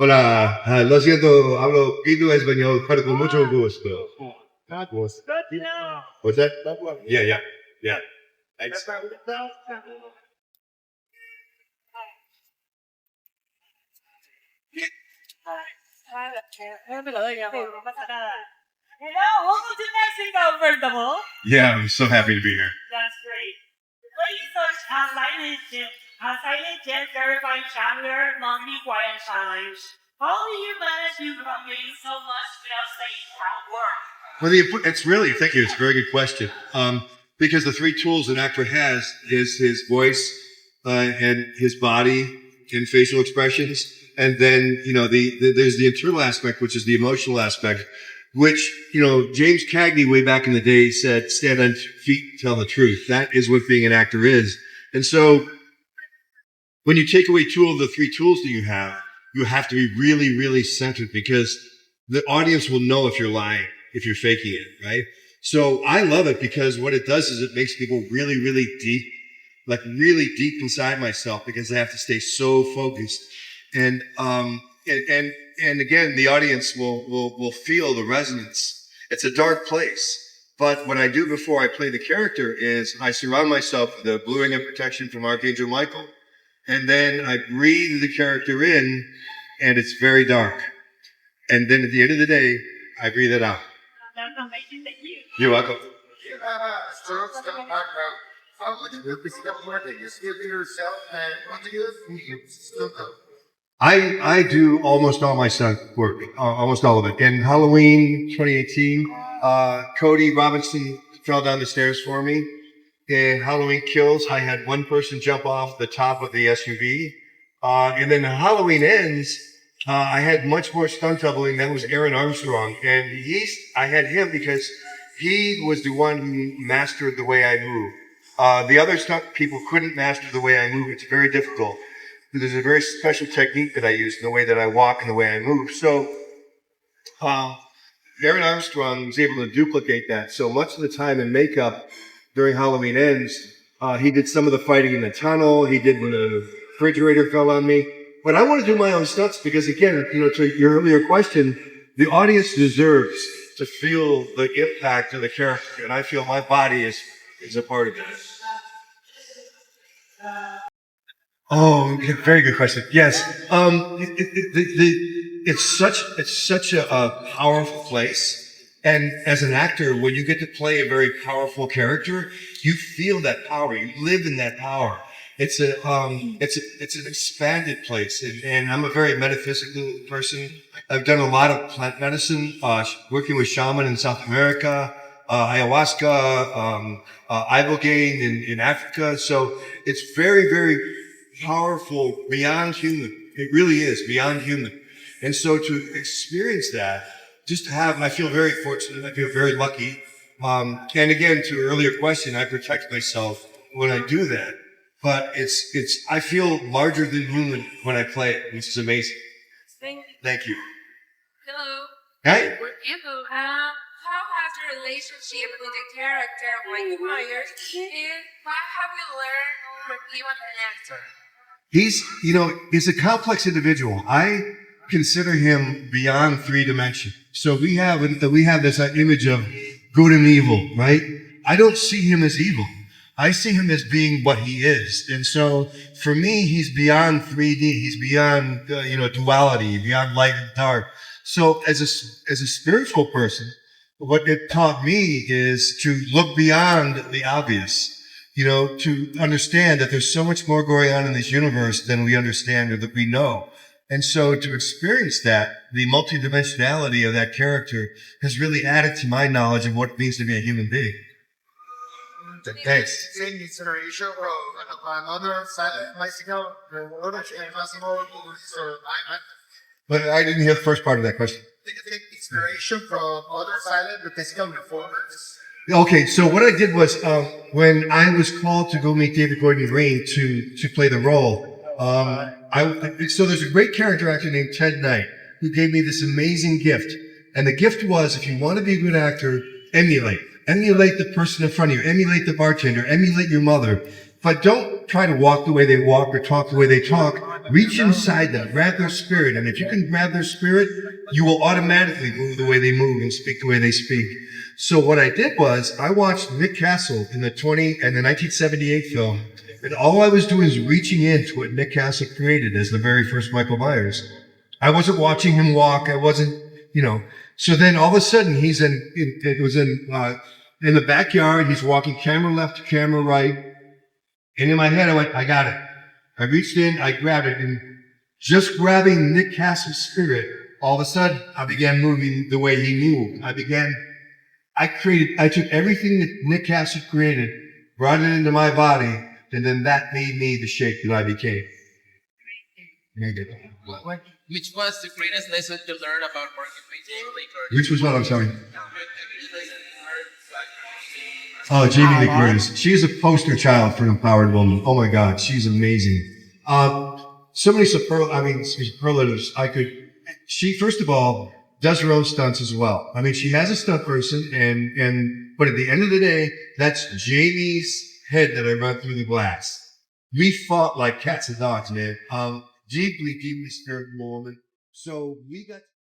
Hola, lo siento, hablo poquito español, pero con mucho gusto. What's that? Yeah, yeah, yeah. Thanks. Hello, welcome to Mexico, first of all. Yeah, I'm so happy to be here. That's great. Please search silent jet verifying traveler monthly quiet challenge. How do you manage to convey so much without saying how work? Well, thank you, it's a very good question. Because the three tools an actor has is his voice, and his body and facial expressions. And then, there's the internal aspect, which is the emotional aspect, which, James Cagney way back in the day said, stand on feet, tell the truth. That is what being an actor is. And so when you take away two of the three tools that you have to be really, really centered, because the audience will know if you're lying, if you're faking it, right? So I love it because what it does is it makes people really, really deep, like really deep inside myself, because I have to stay so focused. And again, the audience will feel the resonance. It's a dark place. But what I do before I play the character is I surround myself with the blue ring of protection from Archangel Michael. And then I breathe the character in, and it's very dark. And then at the end of the day, I breathe it out. That's amazing. Thank you. You're welcome. I do almost all my stunt work, almost all of it. In Halloween 2018, Cody Robinson fell down the stairs for me. In Halloween Kills, I had one person jump off the top of the SUV. And then Halloween Ends, I had much more stunt doubling. That was Aaron Armstrong. And I had him because he was the one who mastered the way I move. The other stunt people couldn't master the way I move. It's very difficult. There's a very special technique that I use in the way that I walk and the way I move. So Aaron Armstrong was able to duplicate that. So much of the time in makeup during Halloween Ends, he did some of the fighting in the tunnel. He did when the refrigerator fell on me. But I want to do my own stunts because, again, to your earlier question, the audience deserves to feel the impact of the character, and I feel my body is a part of that. Oh, very good question. Yes, it's such a powerful place. And as an actor, when you get to play a very powerful character, you feel that power. You live in that power. It's an expanded place. And I'm a very metaphysical person. I've done a lot of plant medicine, working with shaman in South America, ayahuasca, ibogaine in Africa. So it's very, very powerful, beyond human. It really is beyond human. And so to experience that, I feel very fortunate. I feel very lucky. And again, to your earlier question, I protect myself when I do that. But I feel larger than human when I play it, which is amazing. Thank you. Hello. Hi. How has your relationship with the character when you hired, and what have you learned from being an actor? He's a complex individual. I consider him beyond three dimensions. So we have this image of good and evil, right? I don't see him as evil. I see him as being what he is. And so for me, he's beyond 3D. He's beyond, duality, beyond light and dark. So as a spiritual person, what it taught me is to look beyond the obvious, to understand that there's so much more going on in this universe than we understand or that we know. And so to experience that, the multidimensionality of that character has really added to my knowledge of what it means to be a human being. Thanks. Inspiration from another side, Mexico, But I didn't hear the first part of that question. take inspiration from other silent Mexican performers. Okay, so what I did was when I was called to go meet David Gordon Green to play the role, so there's a great character actor named Ted Knight who gave me this amazing gift. And the gift was, if you want to be a good actor, emulate. Emulate the person in front of you. Emulate the bartender. Emulate your mother. but don't try to walk the way they walk or talk the way they talk. Reach inside them, grab their spirit. And if you can grab their spirit, you will automatically move the way they move and speak the way they speak. So what I did was I watched Nick Castle in the 1978 film. And all I was doing is reaching into what Nick Castle created as the very first Michael Myers. I wasn't watching him walk. I wasn't, So then all of a sudden he's in the backyard. He's walking camera left to camera right. And in my head, I went, I got it. I reached in, I grabbed it, and just grabbing Nick Castle's spirit, all of a sudden, I began moving the way he moved. I took everything that Nick Castle created, brought it into my body, and then that made me the shape that I became. Which was the greatest lesson to learn about working with Jamie? Which was what? I'm sorry. Oh, Jamie Lee Curtis. She's a poster child for an empowered woman. Oh my God, she's amazing. So many superlatives. She, first of all, does her own stunts as well. I mean, she has a stunt person, but at the end of the day, that's Jamie's head that I run through the glass. We fought like cats and dogs, man. Deeply, deeply spiritual woman. So we got